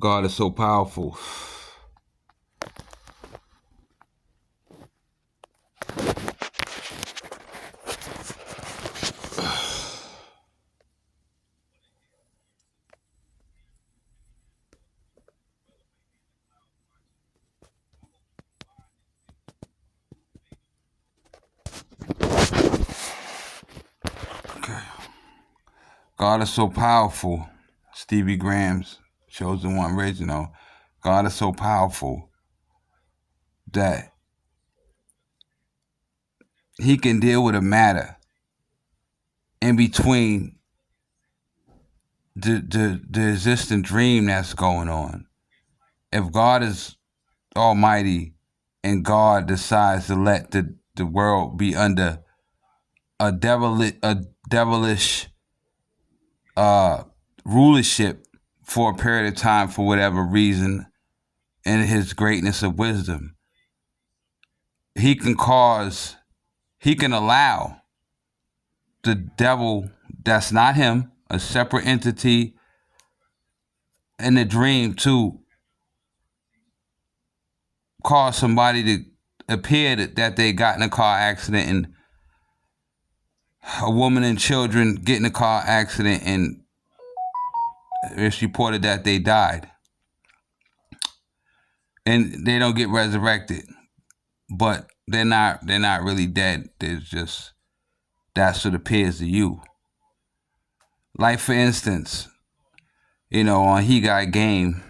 God is so powerful. Okay. God is so powerful. Stevie Graham's Chosen One original. God is so powerful that he can deal with a matter in between the existing dream that's going on. If God is almighty and God decides to let the world be under a devilish rulership for a period of time for whatever reason, in his greatness of wisdom, he can allow the devil that's not him, a separate entity in the dream, to cause somebody to appear that they got in a car accident, and a woman and children get in a car accident and it's reported that they died and they don't get resurrected, but they're not really dead. There's just, that's what appears to you. Like, for instance, on He Got Game,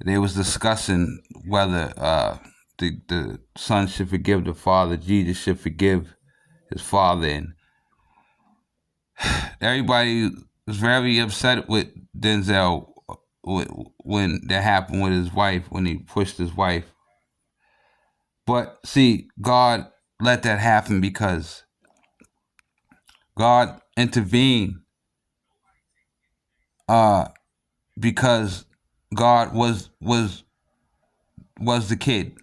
they was discussing whether the son should forgive the father, Jesus should forgive his father, and everybody was very upset with Denzel when that happened with his wife, when he pushed his wife. But see, God let that happen because God intervened, because God was the kid,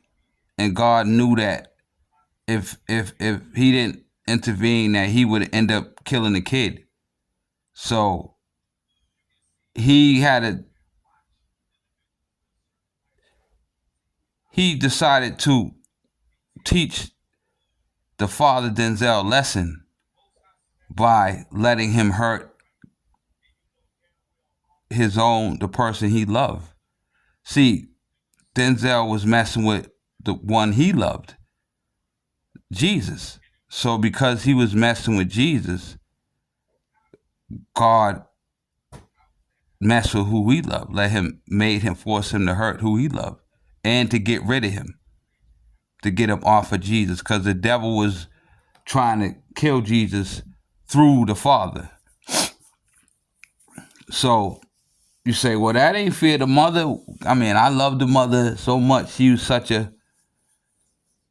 and God knew that if he didn't intervene, that he would end up killing the kid. So he decided to teach the father Denzel a lesson by letting him hurt the person he loved. See, Denzel was messing with the one he loved, Jesus. So because he was messing with Jesus, God messed with who he loved, force him to hurt who he loved, and to get rid of him, to get him off of Jesus, because the devil was trying to kill Jesus through the Father. So you say, well, that ain't fair. The mother, I mean, I love the mother so much. She was such a,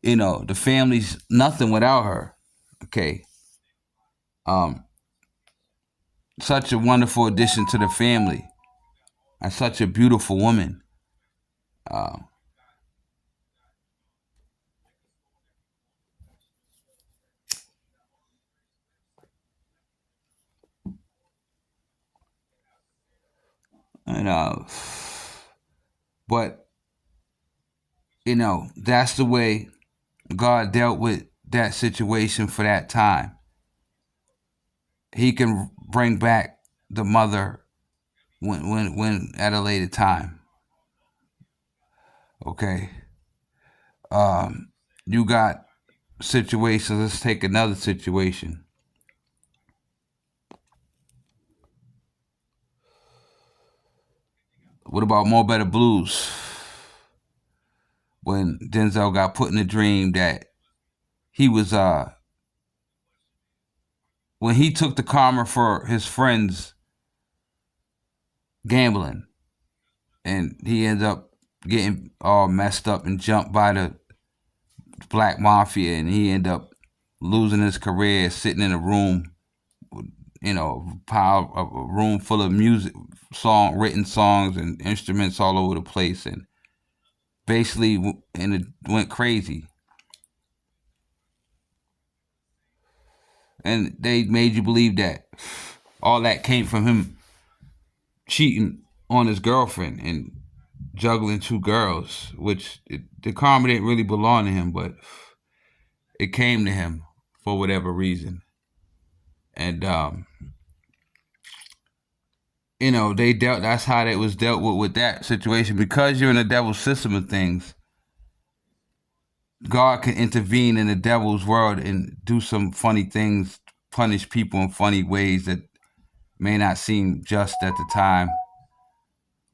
the family's nothing without her. Okay. Such a wonderful addition to the family, and such a beautiful woman. Uh, and but that's the way God dealt with that situation for that time. He can bring back the mother when at a later time. Okay. You got situations. Let's take another situation. What about More Better Blues? When Denzel got put in a dream that he was when he took the karma for his friends gambling, and he ended up getting all messed up and jumped by the black mafia, and he ended up losing his career, sitting in a room, a room full of music, written songs and instruments all over the place, and basically, and it went crazy. And they made you believe that all that came from him cheating on his girlfriend and juggling two girls, which the karma didn't really belong to him, but it came to him for whatever reason. And they dealt. That's how that was dealt with that situation. Because you're in the devil's system of things, God can intervene in the devil's world and do some funny things, punish people in funny ways that may not seem just at the time,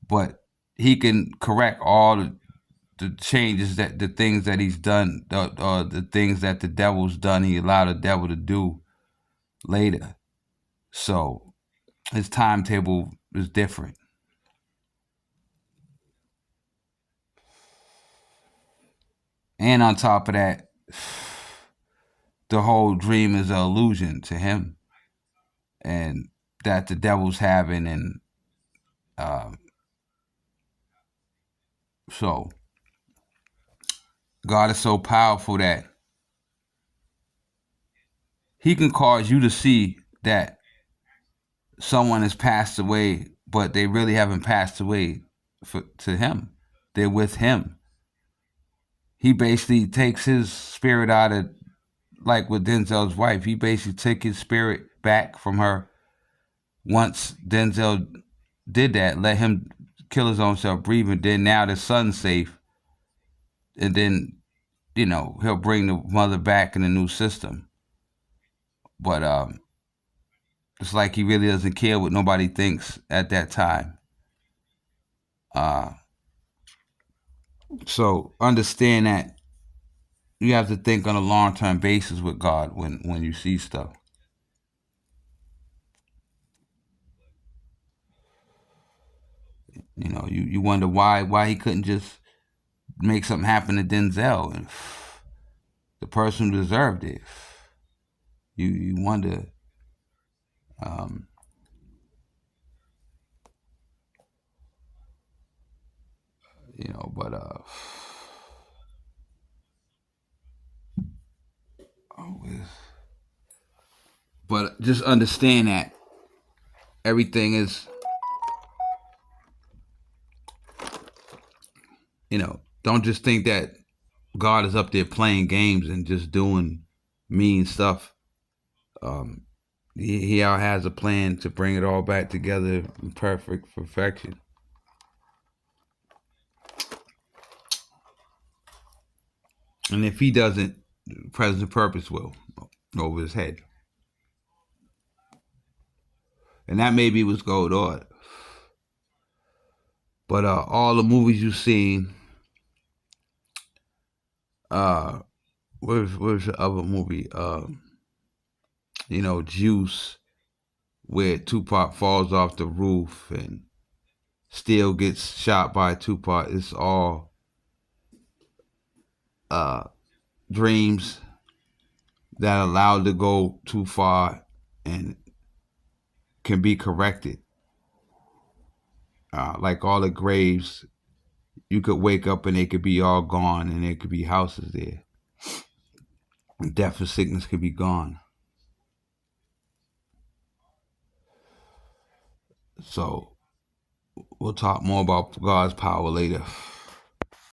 but he can correct all the changes, that the things that he's done, the things that the devil's done, he allowed the devil to do later. So his timetable is different. And on top of that, the whole dream is an illusion to him, and that the devil's having, and um, so God is so powerful that he can cause you to see that someone has passed away, but they really haven't passed away to him. They're with him. He basically takes his spirit out of, like with Denzel's wife, he basically took his spirit back from her. Once Denzel did that, let him kill his own self breathing, then now the son's safe. And then, he'll bring the mother back in the new system. But it's like he really doesn't care what nobody thinks at that time. Uh, so understand that you have to think on a long-term basis with God when you see stuff. You wonder why he couldn't just make something happen to Denzel, and the person who deserved it. You wonder. Um, but always. But just understand that everything is, don't just think that God is up there playing games and just doing mean stuff. Um, he has a plan to bring it all back together in perfect perfection. And if he doesn't, President Purpose will over his head. And that maybe was going on. But all the movies you've seen, where's the other movie? Juice, where Tupac falls off the roof and still gets shot by Tupac. It's all dreams that are allowed to go too far and can be corrected. Like all the graves, you could wake up and they could be all gone, and there could be houses there. Death and sickness could be gone. So we'll talk more about God's power later.